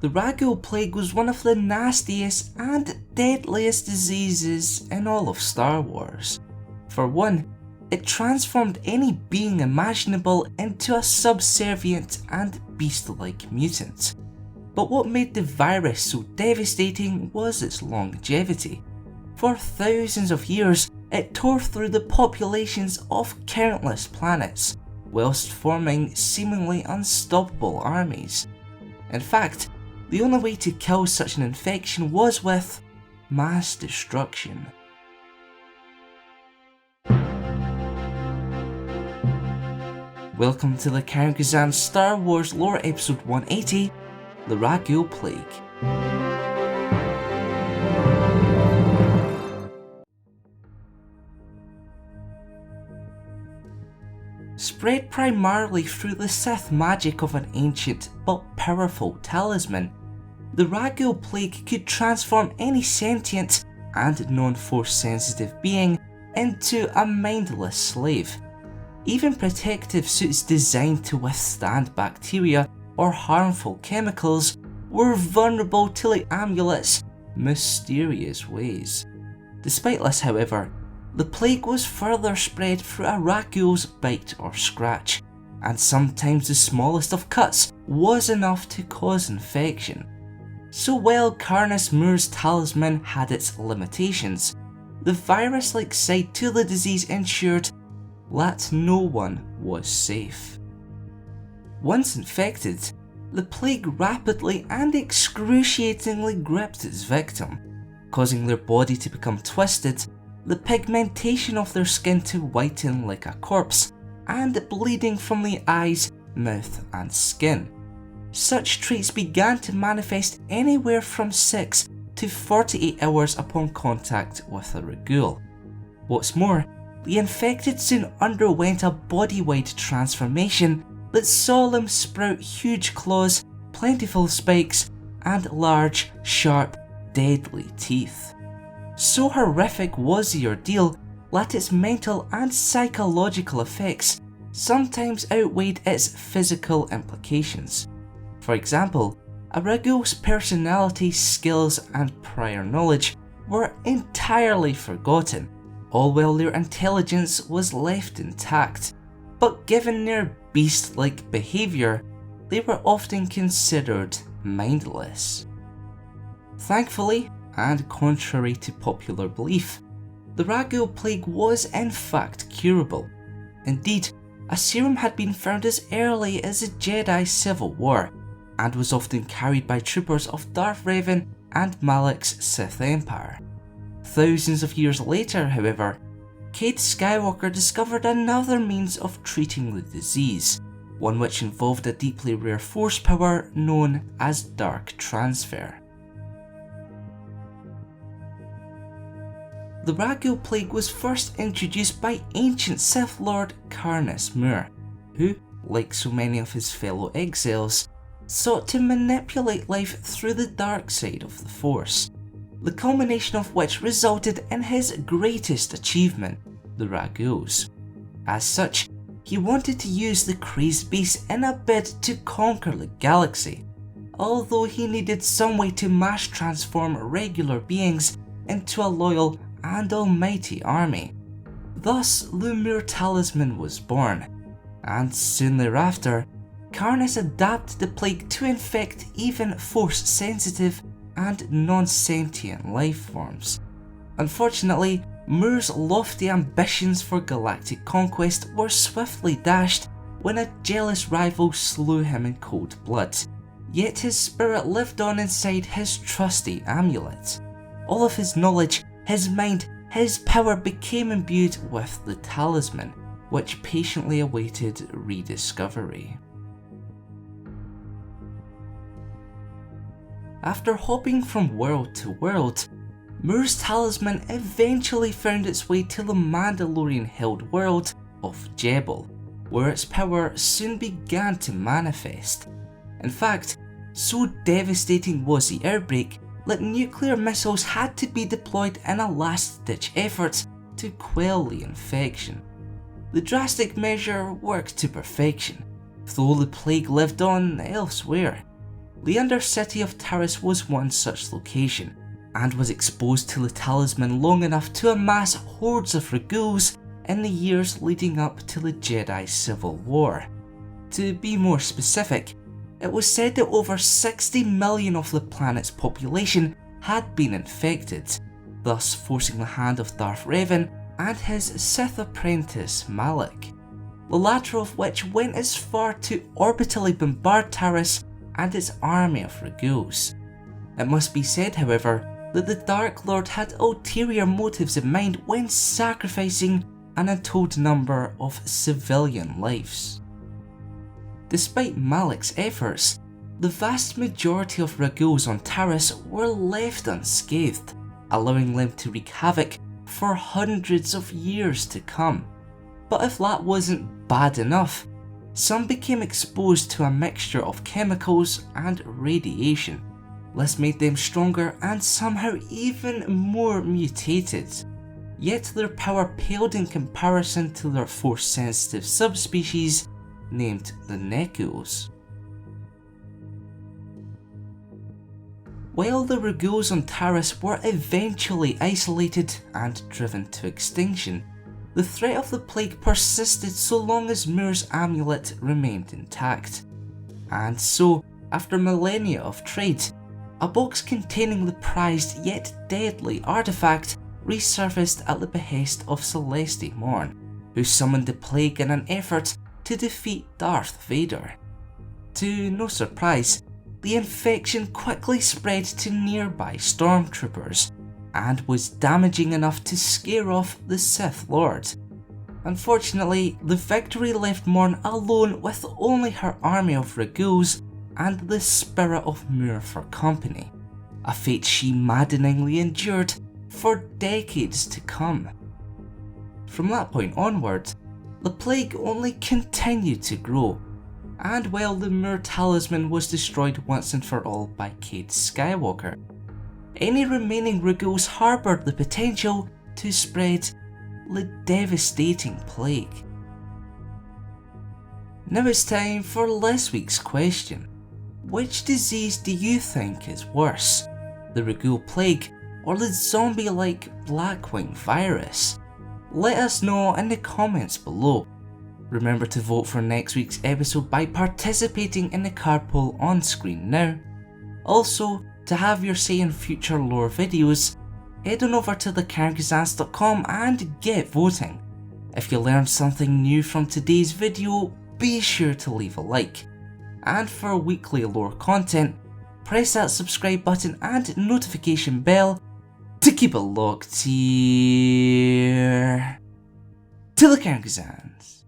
The Rakghoul plague was one of the nastiest and deadliest diseases in all of Star Wars. For one, it transformed any being imaginable into a subservient and beast-like mutant. But what made the virus so devastating was its longevity. For thousands of years, it tore through the populations of countless planets, whilst forming seemingly unstoppable armies. In fact, the only way to kill such an infection was with mass destruction. Welcome to the Karakazan Star Wars Lore Episode 180, The Rakghoul Plague. Spread primarily through the Sith magic of an ancient but powerful talisman, the Rakghoul plague could transform any sentient and non-force sensitive being into a mindless slave. Even protective suits designed to withstand bacteria or harmful chemicals were vulnerable to the amulet's mysterious ways. Despite this, however, the plague was further spread through a Rakghoul's bite or scratch, and sometimes the smallest of cuts was enough to cause infection. So while Karness Muur's talisman had its limitations, the virus-like side to the disease ensured that no one was safe. Once infected, the plague rapidly and excruciatingly gripped its victim, causing their body to become twisted, the pigmentation of their skin to whiten like a corpse, and bleeding from the eyes, mouth and skin. Such traits began to manifest anywhere from 6 to 48 hours upon contact with a Rakghoul. What's more, the infected soon underwent a body-wide transformation that saw them sprout huge claws, plentiful spikes, and large, sharp, deadly teeth. So horrific was the ordeal that its mental and psychological effects sometimes outweighed its physical implications. For example, a Rakghoul's personality, skills, and prior knowledge were entirely forgotten, all while their intelligence was left intact, but given their beast-like behaviour, they were often considered mindless. Thankfully, and contrary to popular belief, the Rakghoul plague was in fact curable. Indeed, a serum had been found as early as the Jedi Civil War, and was often carried by troopers of Darth Revan and Malak's Sith Empire. Thousands of years later, however, Cade Skywalker discovered another means of treating the disease, one which involved a deeply rare force power known as Dark Transfer. The Rakghoul plague was first introduced by ancient Sith Lord Karness Muur, who, like so many of his fellow exiles, sought to manipulate life through the dark side of the Force, the culmination of which resulted in his greatest achievement, the Rakghouls. As such, he wanted to use the crazed beast in a bid to conquer the galaxy, although he needed some way to mass transform regular beings into a loyal and almighty army. Thus, the Muur Talisman was born, and soon thereafter, Karness adapted the plague to infect even Force-sensitive and non-sentient life forms. Unfortunately, Muur's lofty ambitions for galactic conquest were swiftly dashed when a jealous rival slew him in cold blood, yet his spirit lived on inside his trusty amulet. All of his knowledge, his mind, his power became imbued with the talisman, which patiently awaited rediscovery. After hopping from world to world, Muur's talisman eventually found its way to the Mandalorian-held world of Jebel, where its power soon began to manifest. In fact, so devastating was the outbreak that nuclear missiles had to be deployed in a last-ditch effort to quell the infection. The drastic measure worked to perfection, though the plague lived on elsewhere. The undercity of Taris was one such location, and was exposed to the talisman long enough to amass hordes of Rakghouls in the years leading up to the Jedi Civil War. To be more specific, it was said that over 60 million of the planet's population had been infected, thus forcing the hand of Darth Revan and his Sith apprentice Malak, the latter of which went as far to orbitally bombard Taris and its army of Rakghouls. It must be said, however, that the Dark Lord had ulterior motives in mind when sacrificing an untold number of civilian lives. Despite Malak's efforts, the vast majority of Rakghouls on Taris were left unscathed, allowing them to wreak havoc for hundreds of years to come. But if that wasn't bad enough, some became exposed to a mixture of chemicals and radiation. This made them stronger and somehow even more mutated. Yet their power paled in comparison to their force-sensitive subspecies named the Neghouls. While the Rakghouls on Taris were eventually isolated and driven to extinction, the threat of the plague persisted so long as Muir's amulet remained intact. And so, after millennia of trade, a box containing the prized yet deadly artifact resurfaced at the behest of Celeste Morn, who summoned the plague in an effort to defeat Darth Vader. To no surprise, the infection quickly spread to nearby stormtroopers, and was damaging enough to scare off the Sith Lord. Unfortunately, the victory left Morn alone with only her army of Rakghouls and the spirit of Muir for company, a fate she maddeningly endured for decades to come. From that point onward, the plague only continued to grow, and while the Muir talisman was destroyed once and for all by Cade Skywalker, any remaining Rakghouls harboured the potential to spread the devastating plague. Now it's time for this week's question. Which disease do you think is worse, the Rakghoul plague or the zombie-like Blackwing virus? Let us know in the comments below. Remember to vote for next week's episode by participating in the card poll on screen now. Also, to have your say in future lore videos, head on over to theCharacterZance.com and get voting. If you learned something new from today's video, be sure to leave a like. And for weekly lore content, press that subscribe button and notification bell to keep it locked here to the CLXXX.